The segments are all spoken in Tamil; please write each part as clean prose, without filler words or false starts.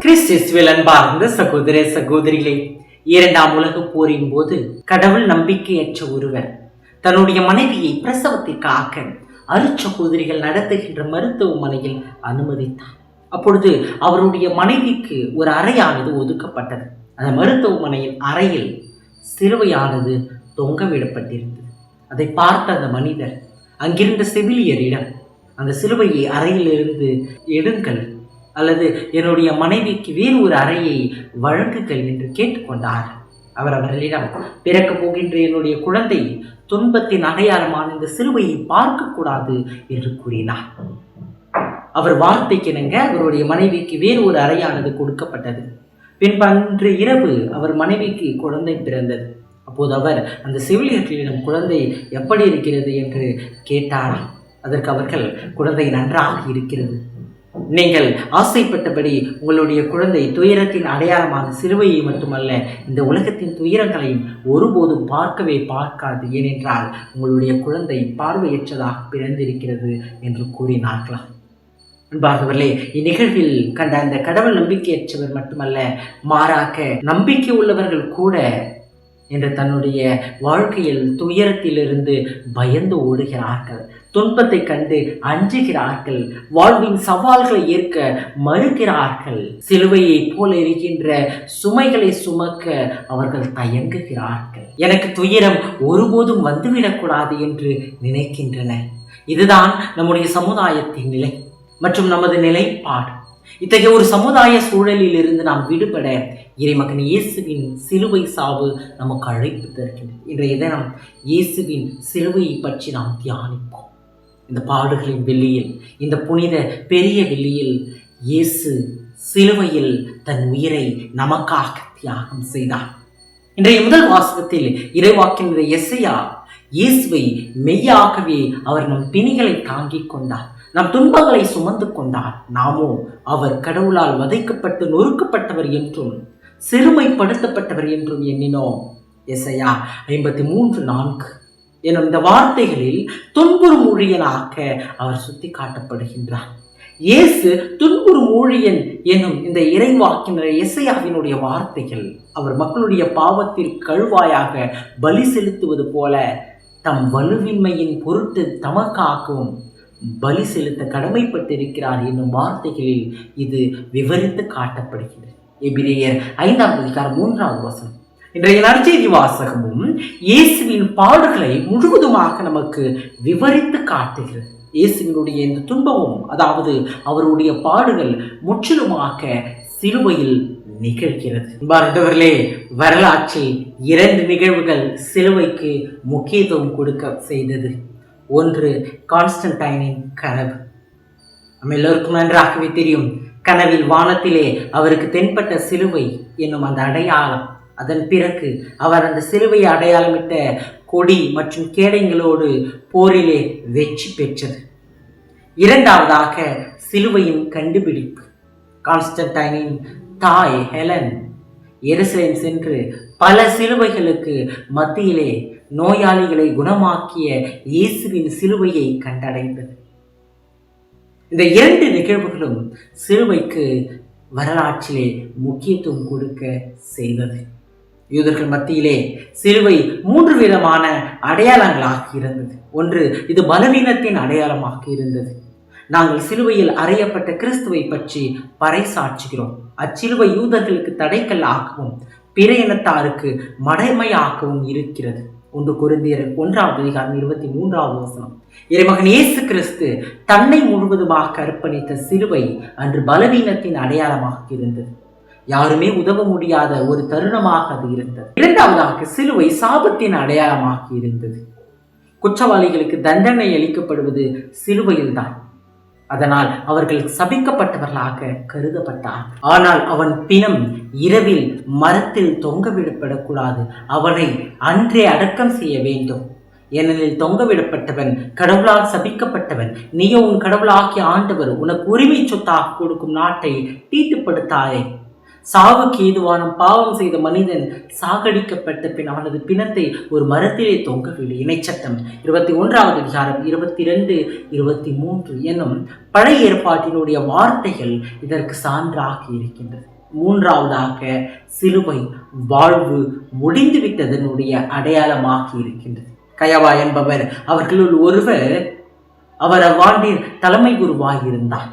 கிறிஸ்துவில் அன்பார்ந்த சகோதர சகோதரிகளே, இரண்டாம் உலகப் போரின் போது கடவுள் நம்பிக்கையற்ற ஒருவர் தன்னுடைய மனைவியை பிரசவத்திற்காக அருட்சகோதரிகள் நடத்துகின்ற மருத்துவமனையில் அனுமதித்தார். அப்பொழுது அவருடைய மனைவிக்கு ஒரு அறையானது ஒதுக்கப்பட்டது. அந்த மருத்துவமனையின் அறையில் சிலுவையானது தொங்கவிடப்பட்டிருந்தது. அதை பார்த்த அந்த மனிதர் அங்கிருந்த செவிலியரிடம், அந்த சிலுவையை அறையிலிருந்து எடுங்கள் அல்லது என்னுடைய மனைவிக்கு வேறு ஒரு அறையை வழங்குங்கள் என்று கேட்டுக்கொண்டார். அவர்களிடம், பிறக்கப் போகின்ற என்னுடைய குழந்தை துன்பத்தின் அடையாளமான இந்த சிலுவையை பார்க்கக்கூடாது என்று கூறினார். அவர் வார்த்தைக்கிணங்க அவருடைய மனைவிக்கு வேறு ஒரு அறையானது கொடுக்கப்பட்டது. பின்பு அன்று இரவு அவர் மனைவிக்கு குழந்தை பிறந்தது. அப்போது அவர் அந்த செவிலியர்களிடம் குழந்தை எப்படி இருக்கிறது என்று கேட்டார். அதற்கு அவர்கள், குழந்தை நன்றாக இருக்கிறது, நீங்கள் ஆசைப்பட்டபடி உங்களுடைய குழந்தை துயரத்தின் அடையாளமான சிலுவையை மட்டுமல்ல, இந்த உலகத்தின் துயரங்களையும் ஒருபோதும் பார்க்காது, ஏனென்றால் உங்களுடைய குழந்தை பார்வையற்றதாக பிறந்திருக்கிறது என்று கூறினார்களாம். அன்பார்ந்தவர்களே, இந்நிகழ்வில் கண்ட அந்த கடவுள் நம்பிக்கையற்றவர் மட்டுமல்ல, மாறாக நம்பிக்கை உள்ளவர்கள் கூட என்று தன்னுடைய வாழ்க்கையில் துயரத்திலிருந்து பயந்து ஓடுகிறார்கள், துன்பத்தை கண்டு அஞ்சுகிறார்கள், வாழ்வின் சவால்களை ஏற்க மறுக்கிறார்கள், சிலுவையை போல இருக்கின்ற சுமைகளை சுமக்க அவர்கள் தயங்குகிறார்கள். எனக்கு துயரம் ஒருபோதும் வந்துவிடக்கூடாது என்று நினைக்கின்றனர். இதுதான் நம்முடைய சமுதாயத்தின் நிலை மற்றும் நமது நிலைப்பாடு. இத்தகைய ஒரு சமுதாய சூழலில் இருந்து நாம் விடுபட இறைமகன் இயேசுவின் சிலுவை சாவு நமக்கு அழைப்பு தருகின்றது. இன்றைய தினம் இயேசுவின் சிலுவையை பற்றி நாம் தியானிப்போம். இந்த பாடுகளின் வெள்ளியில், இந்த புனித பெரிய வெள்ளியில் இயேசு சிலுவையில் தன் உயிரை நமக்காக தியாகம் செய்தார். இன்றைய முதல் வாசகத்தில் இறைவாக்கினர் எசையா இயேசுவை மெய்யாகவே அவர் நம் பிணிகளை தாங்கிக் கொண்டார், நம் துன்பங்களை சுமந்து கொண்டார். நாமோ அவர் கடவுளால் வதைக்கப்பட்டு நொறுக்கப்பட்டவர் என்றும் சிறுமைப்படுத்தப்பட்டவர் என்றும் எண்ணினோம். எசையா 53:4 எனும் இந்த வார்த்தைகளில் துன்புறும் ஊழியனாக அவர் சுட்டி காட்டப்படுகின்றார். இயேசு துன்புறும் ஊழியன் எனும் இந்த இறைவாக்கினர் எசையாவினுடைய வார்த்தைகள் அவர் மக்களுடைய பாவத்திற்கு கழுவாயாக பலி செலுத்துவது போல தம் வலுவின்மையின் பொருட்டு தமக்காகவும் பலி செலுத்த கடமைப்பட்டிருக்கிறார் என்னும் வார்த்தைகளில் இது விவரித்து காட்டப்படுகிறது. எபிரேயர் 5:3 இன்றைய நற்செய்தி வாசகமும் இயேசுவின் பாடுகளை முழுவதுமாக நமக்கு விவரித்து காட்டுகிறது. இயேசுவினுடைய இந்த துன்பமும், அதாவது அவருடைய பாடுகள் முற்றிலுமாக சிலுவையில் நிகழ்கிறது. பாரதவர்களே, வரலாற்றில் 2 நிகழ்வுகள் சிலுவைக்கு முக்கியத்துவம் கொடுக்க செய்தது. ஒன்று, கான்ஸ்டன்டைனின் கனவு. நம்ம எல்லோருக்கும் நன்றாகவே தெரியும். கனவில் வானத்திலே அவருக்கு தென்பட்ட சிலுவை என்னும் அந்த அடையாளம், அதன் பிறகு அவர் அந்த சிலுவையை அடையாளமிட்ட கொடி மற்றும் கேடயங்களோடு போரிலே வெற்றி பெற்றது. இரண்டாவதாக, சிலுவையின் கண்டுபிடிப்பு. கான்ஸ்டன்டைனின் தாய் ஹெலன் எருசலேம் சென்று பல சிலுவைகளுக்கு மத்தியிலே நோயாளிகளை குணமாக்கிய இயேசுவின் சிலுவையை கண்டடைந்தது. இந்த 2 நிகழ்வுகளும் சிலுவைக்கு வரலாற்றிலே முக்கியத்துவம் கொடுக்க செய்தது. யூதர்கள் மத்தியிலே சிலுவை 3 விதமான அடையாளங்களாக இருந்தது. ஒன்று, இது பலவீனத்தின் அடையாளமாக இருந்தது. நாங்கள் சிலுவையில் அறையப்பட்ட கிறிஸ்துவை பற்றி பறைசாற்றுகிறோம். அச்சிலுவை யூதர்களுக்கு தடைக்கல்லாகவும் பிற இனத்தாருக்கு மடைமையாகவும் இருக்கிறது. 1 கொரிந்தியர் 1:23 இறைமகன் இயேசு கிறிஸ்து தன்னை முழுவதுமாக அர்ப்பணித்த சிலுவை அன்று பலவீனத்தின் அடையாளமாக இருந்தது. யாருமே உதவ முடியாத ஒரு தருணமாக அது இருந்தது. இரண்டாவதாக, சிலுவை சாபத்தின் அடையாளமாக இருந்தது. குற்றவாளிகளுக்கு தண்டனை அளிக்கப்படுவது சிலுவையில் தான். அதனால் அவர்கள் சபிக்கப்பட்டவர்களாக கருதப்பட்டார். ஆனால் அவன் பிணம் இரவில் மரத்தில் தொங்கவிடப்படக்கூடாது, அவனை அன்றே அடக்கம் செய்ய வேண்டும். ஏனெனில் தொங்கவிடப்பட்டவன் கடவுளால் சபிக்கப்பட்டவன். நீயோ உன் கடவுளாகிய ஆண்டவர் உனக்கு உரிமை சொத்தாக கொடுக்கும் நாட்டை தீட்டுப்படுத்தாயே. சாவுக்கு ஏதுவான பாவம் செய்த மனிதன் சாகடிக்கப்பட்ட பின் அவனது பிணத்தை ஒரு மரத்திலே தொங்கவில்லை. இணைச்சட்டம் 21வது அதிகாரம் 22, 23 என்னும் பழைய ஏற்பாட்டினுடைய வார்த்தைகள் இதற்கு சான்றாக இருக்கின்றது. மூன்றாவதாக சிலுவை வாழ்வு முடிந்துவிட்டதனுடைய அடையாளமாக இருக்கின்றது. கயவா என்பவர் அவர்களுள் ஒருவர், அவர் அவ்வாண்டின் தலைமை குருவாயிருந்தார்.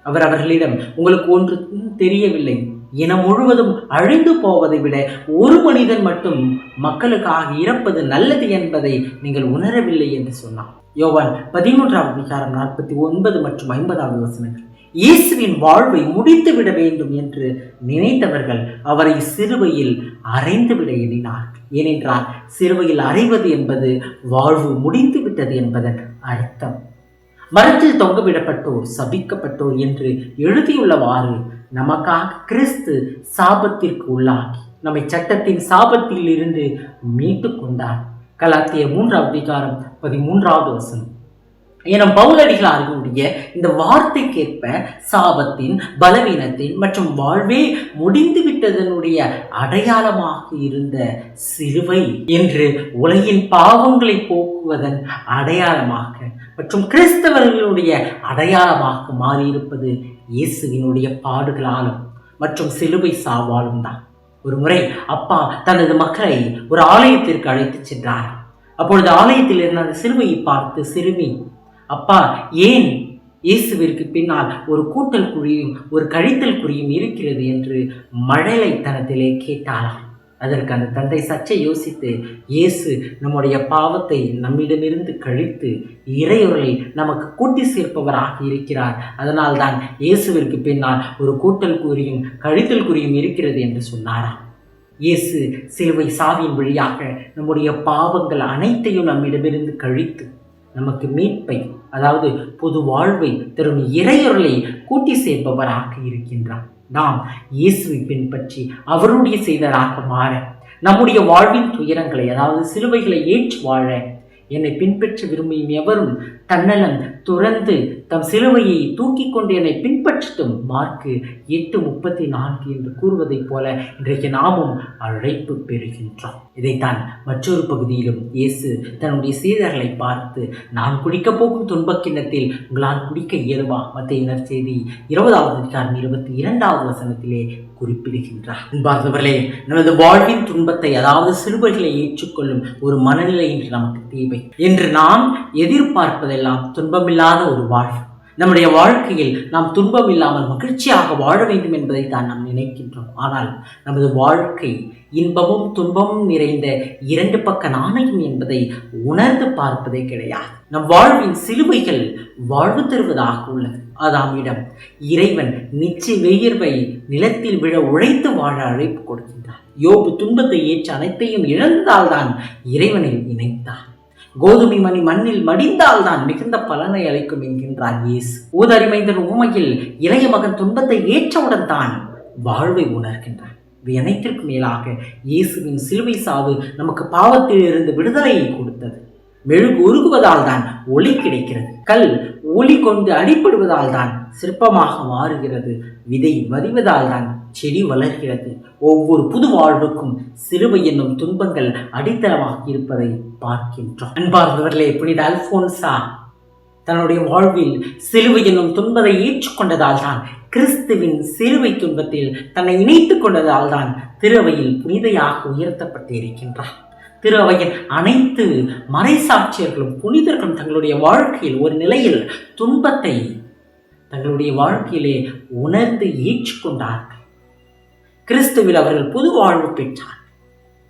அவர் அவர்களிடம், உங்களுக்கு ஒன்று தெரியவில்லை, இனம் முழுவதும் அழிந்து போவதை விட ஒரு மனிதன் மட்டும் மக்களுக்காக இறப்பது நல்லது என்பதை நீங்கள் உணரவில்லை என்று சொன்னார். யோவான் 13வது அதிகாரம் 49 மற்றும் 50வது வசனங்கள். இயேசுவின் வாழ்வை முடித்துவிட வேண்டும் என்று நினைத்தவர்கள் அவரை சிலுவையில் அறைந்துவிட எண்ணினார்கள். ஏனென்றால் சிலுவையில் அறைவது என்பது வாழ்வு முடிந்துவிட்டது என்பதன் அர்த்தம். மரத்தில் தொங்கவிடப்பட்டோர் சபிக்கப்பட்டோர் என்று எழுதியுள்ளவாறு நமக்காக கிறிஸ்து சாபத்திற்கு உள்ளாகி நம்மை சட்டத்தின் சாபத்தில் இருந்து மீட்டு கொண்டார். கலாத்தியர் 3வது அதிகாரம் 13வது வசனம். எனும் பவுலடிகளார்களுடைய இந்த வார்த்தைக்கேற்ப சாபத்தின், பலவீனத்தின் மற்றும் வாழ்வே முடிந்துவிட்டதனுடைய அடையாளமாக இருந்த சிலுவை என்று உலகின் பாவங்களை போக்குவதன் அடையாளமாக மற்றும் கிறிஸ்தவர்களுடைய அடையாளமாக மாறியிருப்பது இயேசுவினுடைய பாடுகளாலும் மற்றும் சிலுவை சாவாலும் தான். ஒரு முறை அப்பா தனது மக்களை ஒரு ஆலயத்திற்கு அழைத்து சென்றார். அப்பொழுது ஆலயத்தில் இருந்த அந்த சிலுவையை பார்த்து சிறுமி, அப்பா, ஏன் இயேசுவிற்கு பின்னால் ஒரு கூட்டல் குறியும் ஒரு கழித்தல் குறியும் இருக்கிறது என்று மழலைத்தனத்திலே கேட்டாளாம். அதற்கு அந்த தந்தை சற்றே யோசித்து, இயேசு நம்முடைய பாவத்தை நம்மிடமிருந்து கழித்து இறையொருளை நமக்கு கூட்டி சேர்ப்பவராக இருக்கிறார், அதனால் தான் இயேசுவிற்கு பின்னால் ஒரு கூட்டல் குறியும் கழித்தல் குறியும் இருக்கிறது என்று சொன்னாராம். இயேசு சிலுவை சாவின் வழியாக நம்முடைய பாவங்கள் அனைத்தையும் நம்மிடமிருந்து கழித்து நமக்கு மீட்பை, அதாவது பொது வாழ்வை தரும் இறையொருளை கூட்டி சேர்ப்பவராக இருக்கின்றார். நாம் இயேசுவை பின்பற்றி அவருடைய செய்தராக மாற, நம்முடைய வாழ்வின் துயரங்களை, அதாவது சிலுவைகளை ஏற்று வாழ, என்னை பின்பற்ற விரும்பியும் எவரும் தன்னலம் துறந்து தம் சிலுவையை தூக்கி கொண்டு என்னை பின்பற்றட்டும், மார்க்கு 8:34 என்று கூறுவதைப் போல இன்றைக்கு நாமும் அழைப்பு பெறுகின்றோம். இதைத்தான் மற்றொரு பகுதியிலும் இயேசு தன்னுடைய சீடர்களை பார்த்து, நான் குடிக்கப் போகும் துன்பக் கிண்ணத்தில் உங்களால் குடிக்க இயலுமா? மத்தேயு நற்செய்தி 20வது அதிகாரம் 22வது வசனத்திலே குறிப்பிடுகின்றார். அன்பார்ந்தவர்களே, நமது வாழ்வின் துன்பத்தை, அதாவது சிலுவைகளை ஏற்றுக்கொள்ளும் ஒரு மனநிலை இன்று நமக்கு தேவை. என்று நாம் எதிர்பார்ப்பதெல்லாம் துன்பமில்லாத ஒரு வாழ்வு. நம்முடைய வாழ்க்கையில் நாம் துன்பம் இல்லாமல் மகிழ்ச்சியாக வாழ வேண்டும் என்பதை தான் நாம் நினைக்கின்றோம். ஆனால் நமது வாழ்க்கை இன்பமும் துன்பமும் நிறைந்த இரண்டு பக்க நாணயம் என்பதை உணர்ந்து பார்ப்பதே கிடையாது. நம் வாழ்வின் சிலுவைகள் வாழ்வு தருவதாக உள்ளது. ஆதாமிடம் இறைவன் நிச்சய வியர்வை நிலத்தில் விழ உழைத்து வாழ அழைப்பு கொடுக்கின்றார். யோபு துன்பத்தை ஏற்று அனைத்தையும் இழந்ததால் தான் இறைவனில் இணைத்தார். கோதுமை மணி மண்ணில் மடிந்தால் தான் மிகுந்த பலனை அளிக்கும் என்கின்றார் இயேசு. ஊதறிமைந்தன் உமையில் இளைய மகன் துன்பத்தை ஏற்றவுடன் தான் வாழ்வை உணர்கின்றார். இவை அனைத்திற்கும் மேலாக இயேசுவின் சிலுவை சாவு நமக்கு பாவத்தில் இருந்து விடுதலையை கொடுத்தது. மெழுகு உருகுவதால் தான் ஒளி கிடைக்கிறது. கல் ஒளி கொண்டு அடிப்படுவதால் தான் சிற்பமாக மாறுகிறது. விதை வதிவதால் தான் செடி வளர்கிறது. ஒவ்வொரு புது வாழ்வுக்கும் சிலுவை என்னும் துன்பங்கள் அடித்தளமாக இருப்பதை பார்க்கின்றோம். அன்பார்ந்தவர்களே, புனித அல்போன்சா தன்னுடைய வாழ்வில் சிலுவை என்னும் துன்பத்தை ஏற்றுக்கொண்டதால் தான், கிறிஸ்துவின் சிலுவை துன்பத்தில் தன்னை இணைத்துக் கொண்டதால் தான் திருவையில் புனிதையாக உயர்த்தப்பட்டு இருக்கின்றார். திரு அவையின் அனைத்து மறைசாட்சியர்களும் புனிதர்களும் தங்களுடைய வாழ்க்கையில் ஒரு நிலையில் துன்பத்தை தங்களுடைய வாழ்க்கையிலே உணர்ந்து ஏற்றுக்கொண்டார்கள். கிறிஸ்துவில் அவர்கள் புது வாழ்வு பெற்றார்.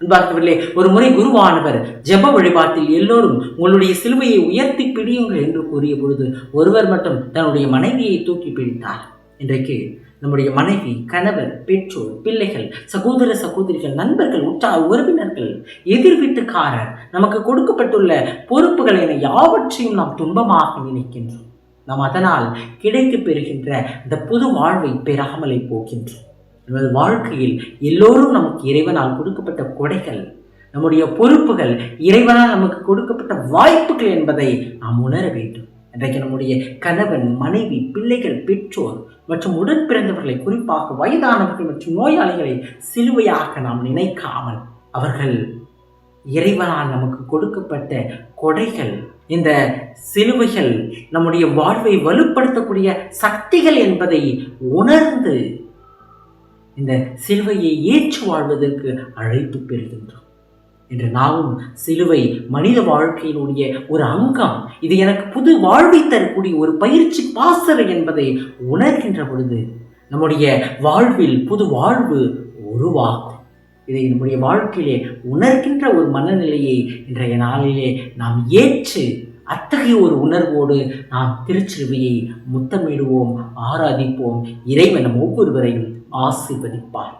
அன்பார்ந்தவர்களே, ஒரு முறை குருவானவர் ஜெப வழிபாட்டில் எல்லோரும் உங்களுடைய சிலுவையை உயர்த்தி பிடியுங்கள் என்று கூறிய பொழுது ஒருவர் மட்டும் தன்னுடைய மனைவியை தூக்கி பிடித்தார். இன்றைக்கு நம்முடைய மனைவி, கணவர், பெற்றோர், பிள்ளைகள், சகோதர சகோதரிகள், நண்பர்கள், உற்றார் உறவினர்கள், எதிர் வீட்டுக்காரர், நமக்கு கொடுக்கப்பட்டுள்ள பொறுப்புகளை என யாவற்றையும் நாம் துன்பமாக நினைக்கின்றோம். நாம் அதனால் கிடைத்து பெறுகின்ற இந்த புது வாழ்வை பெறாமலே போகின்றோம். நமது வாழ்க்கையில் எல்லோரும் நமக்கு இறைவனால் கொடுக்கப்பட்ட கொடைகள், நம்முடைய பொறுப்புகள், இறைவனால் நமக்கு கொடுக்கப்பட்ட வாய்ப்புகள் என்பதை நாம் உணர வேண்டும். இன்றைக்கு நம்முடைய கணவன், மனைவி, பிள்ளைகள், பெற்றோர் மற்றும் உடன் பிறந்தவர்களை, குறிப்பாக வயதானவர்கள் மற்றும் நோயாளிகளை சிலுவையாக நாம் நினைக்காமல் அவர்கள் இறைவனால் நமக்கு கொடுக்கப்பட்ட கொடைகள். இந்த சிலுவைகள் நம்முடைய வாழ்வை வலுப்படுத்தக்கூடிய சக்திகள் என்பதை உணர்ந்து இந்த சிலுவையை ஏற்று வாழ்வதற்கு அழைப்பு பெறுகின்றோம். என்று நாமும் சிலுவை மனித வாழ்க்கையினுடைய ஒரு அங்கம், இது எனக்கு புது வாழ்வை தரக்கூடிய ஒரு பயிற்சி பாசறை என்பதை உணர்கின்ற பொழுது நம்முடைய வாழ்வில் புது வாழ்வு உருவாகும். இதை நம்முடைய வாழ்க்கையிலே உணர்கின்ற ஒரு மனநிலையை இன்றைய நாளிலே நாம் ஏற்று அத்தகைய ஒரு உணர்வோடு நாம் திருச்சிலுவையை முத்தமிடுவோம், ஆராதிப்போம். இறைவன் நம் ஒவ்வொருவரையும் ஆசீர்வதிப்பார்.